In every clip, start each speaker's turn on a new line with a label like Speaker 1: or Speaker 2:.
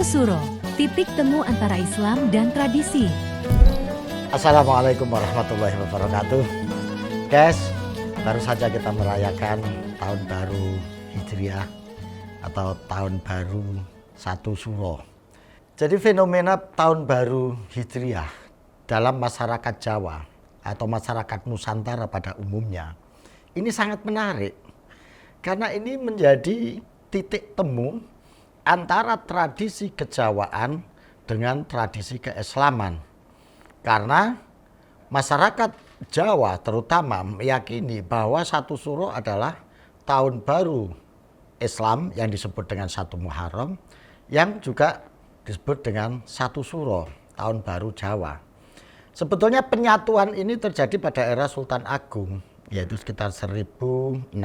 Speaker 1: Satu Suro, titik temu antara Islam dan tradisi.
Speaker 2: Assalamualaikum warahmatullahi wabarakatuh. Guys, baru saja kita merayakan tahun baru Hijriah atau tahun baru Satu Suro. Jadi fenomena tahun baru Hijriah dalam masyarakat Jawa atau masyarakat Nusantara pada umumnya ini sangat menarik karena ini menjadi titik temu antara tradisi kejawaan dengan tradisi keislaman. Karena masyarakat Jawa terutama meyakini bahwa Satu Suro adalah tahun baru Islam yang disebut dengan Satu Muharram, yang juga disebut dengan Satu Suro, tahun baru Jawa. Sebetulnya penyatuan ini terjadi pada era Sultan Agung, yaitu sekitar 1655,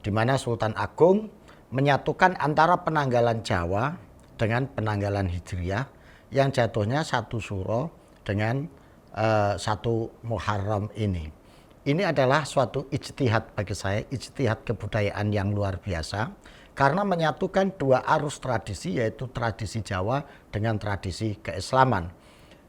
Speaker 2: di mana Sultan Agung menyatukan antara penanggalan Jawa dengan penanggalan Hijriah yang jatuhnya Satu Suro dengan Satu Muharram ini. Ini adalah suatu ijtihad bagi saya, ijtihad kebudayaan yang luar biasa karena menyatukan dua arus tradisi, yaitu tradisi Jawa dengan tradisi keislaman.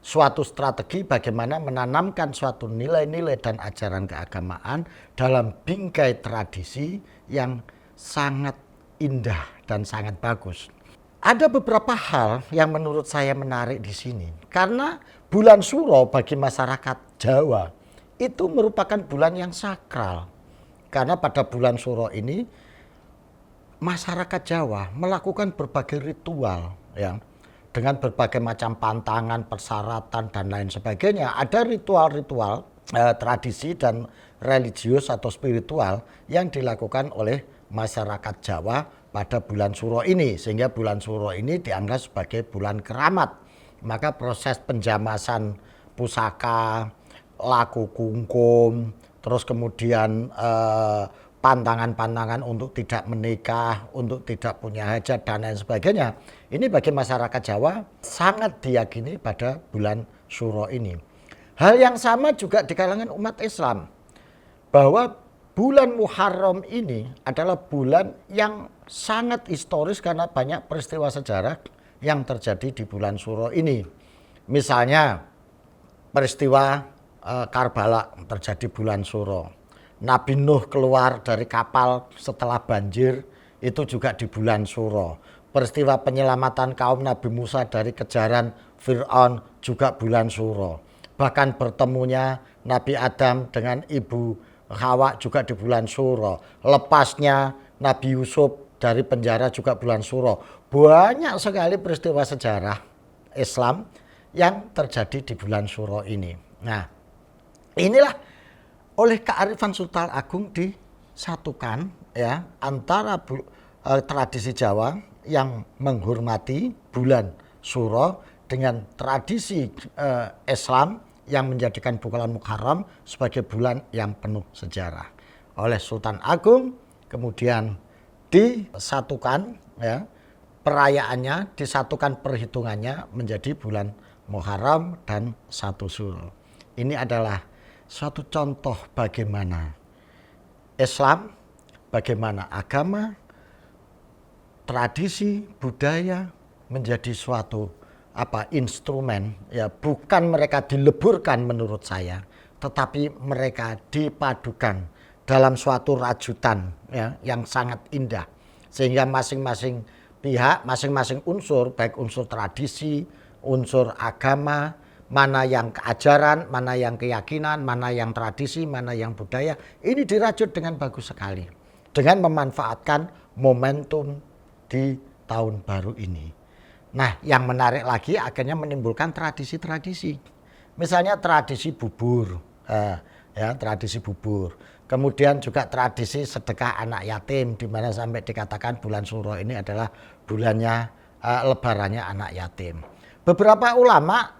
Speaker 2: Suatu strategi bagaimana menanamkan suatu nilai-nilai dan ajaran keagamaan dalam bingkai tradisi yang sangat indah dan sangat bagus. Ada beberapa hal yang menurut saya menarik di sini. Karena bulan Suro bagi masyarakat Jawa itu merupakan bulan yang sakral. Karena pada bulan Suro ini masyarakat Jawa melakukan berbagai ritual ya, dengan berbagai macam pantangan, persyaratan dan lain sebagainya. Ada ritual-ritual tradisi dan religius atau spiritual yang dilakukan oleh masyarakat Jawa pada bulan Suro ini, sehingga bulan Suro ini dianggap sebagai bulan keramat. Maka proses penjamasan pusaka, laku kungkum, terus kemudian pantangan-pantangan untuk tidak menikah, untuk tidak punya hajat dan lain sebagainya. Ini bagi masyarakat Jawa sangat diyakini pada bulan Suro ini. Hal yang sama juga di kalangan umat Islam, bahwa bulan Muharram ini adalah bulan yang sangat historis karena banyak peristiwa sejarah yang terjadi di bulan Suro ini. Misalnya peristiwa Karbala terjadi bulan Suro. Nabi Nuh keluar dari kapal setelah banjir itu juga di bulan Suro. Peristiwa penyelamatan kaum Nabi Musa dari kejaran Fir'aun juga bulan Suro. Bahkan bertemunya Nabi Adam dengan ibu Hawa juga di bulan Suro. Lepasnya Nabi Yusuf dari penjara juga bulan Suro. Banyak sekali peristiwa sejarah Islam yang terjadi di bulan Suro ini. Nah, inilah oleh kearifan Sultan Agung disatukan ya antara tradisi Jawa yang menghormati bulan Suro dengan tradisi Islam yang menjadikan bulan Muharram sebagai bulan yang penuh sejarah. Oleh Sultan Agung kemudian disatukan ya, perayaannya, disatukan perhitungannya menjadi bulan Muharram dan Satu Suro. Ini adalah suatu contoh bagaimana Islam, bagaimana agama, tradisi, budaya menjadi suatu instrumen ya, bukan mereka dileburkan menurut saya, tetapi mereka dipadukan dalam suatu rajutan ya, yang sangat indah, sehingga masing-masing pihak, masing-masing unsur, baik unsur tradisi, unsur agama, mana yang keajaran, mana yang keyakinan, mana yang tradisi, mana yang budaya, ini dirajut dengan bagus sekali dengan memanfaatkan momentum di tahun baru ini. Nah, yang menarik lagi akhirnya menimbulkan tradisi-tradisi. Misalnya tradisi bubur, tradisi bubur. Kemudian juga tradisi sedekah anak yatim, di mana sampai dikatakan bulan Suro ini adalah bulannya lebarannya anak yatim. Beberapa ulama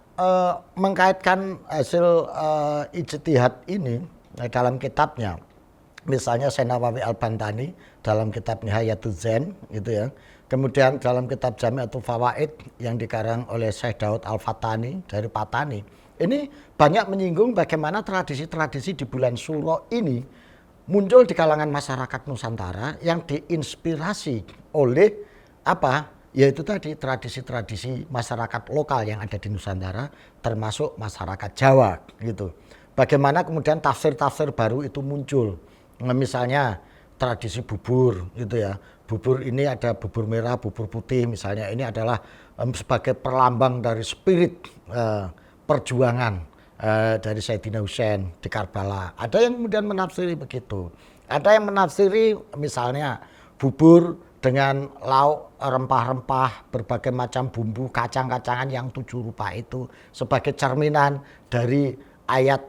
Speaker 2: mengkaitkan hasil ijtihad ini dalam kitabnya. Misalnya Syekh Nawawi Al-Bantani dalam kitab Nihayatuz Zain gitu ya. Kemudian dalam kitab Jami'atul Fawaid yang dikarang oleh Syekh Daud Al-Fatani dari Patani. Ini banyak menyinggung bagaimana tradisi-tradisi di bulan Suro ini muncul di kalangan masyarakat Nusantara yang diinspirasi oleh yaitu tadi tradisi-tradisi masyarakat lokal yang ada di Nusantara, termasuk masyarakat Jawa gitu. Bagaimana kemudian tafsir-tafsir baru itu muncul. Misalnya tradisi bubur gitu ya. Bubur ini ada bubur merah, bubur putih misalnya. Ini adalah sebagai perlambang dari spirit perjuangan dari Sayyidina Husain di Karbala. Ada yang kemudian menafsiri begitu. Ada yang menafsiri misalnya bubur dengan lauk, rempah-rempah, berbagai macam bumbu, kacang-kacangan yang 7 rupa itu sebagai cerminan dari ayat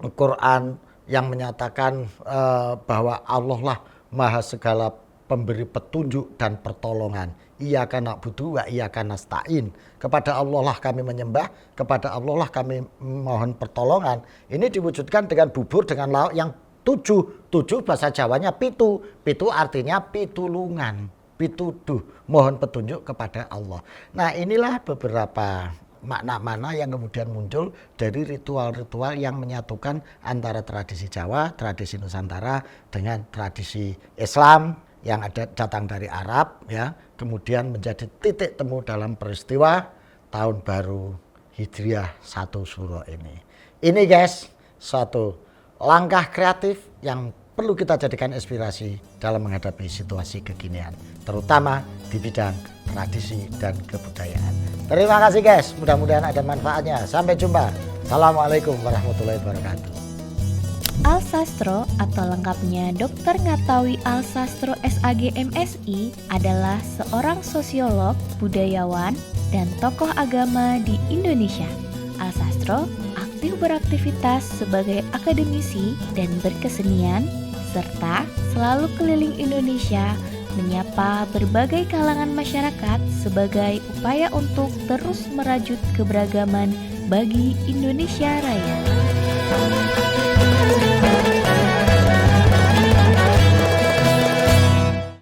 Speaker 2: Al-Quran yang menyatakan bahwa Allah lah maha segala pemberi petunjuk dan pertolongan. Iyyaka na'budu wa iyyaka nasta'in. Kepada Allah lah kami menyembah, kepada Allah lah kami mohon pertolongan. Ini diwujudkan dengan bubur dengan lauk yang 7 bahasa Jawanya pitu artinya pitulungan, pituduh, mohon petunjuk kepada Allah. Nah inilah beberapa makna-makna yang kemudian muncul dari ritual-ritual yang menyatukan antara tradisi Jawa, tradisi Nusantara dengan tradisi Islam yang datang dari Arab ya, kemudian menjadi titik temu dalam peristiwa tahun baru Hijriah 1 Syuro ini. Ini guys, suatu langkah kreatif yang perlu kita jadikan inspirasi dalam menghadapi situasi kekinian, terutama di bidang tradisi dan kebudayaan. Terima kasih guys, mudah-mudahan ada manfaatnya. Sampai jumpa. Assalamualaikum warahmatullahi wabarakatuh.
Speaker 3: Alsastro atau lengkapnya Dr. Ngatawi Alsastro SAG MSI adalah seorang sosiolog, budayawan, dan tokoh agama di Indonesia. Alsastro aktif beraktivitas sebagai akademisi dan berkesenian, serta selalu keliling Indonesia menyapa berbagai kalangan masyarakat sebagai upaya untuk terus merajut keberagaman bagi Indonesia Raya.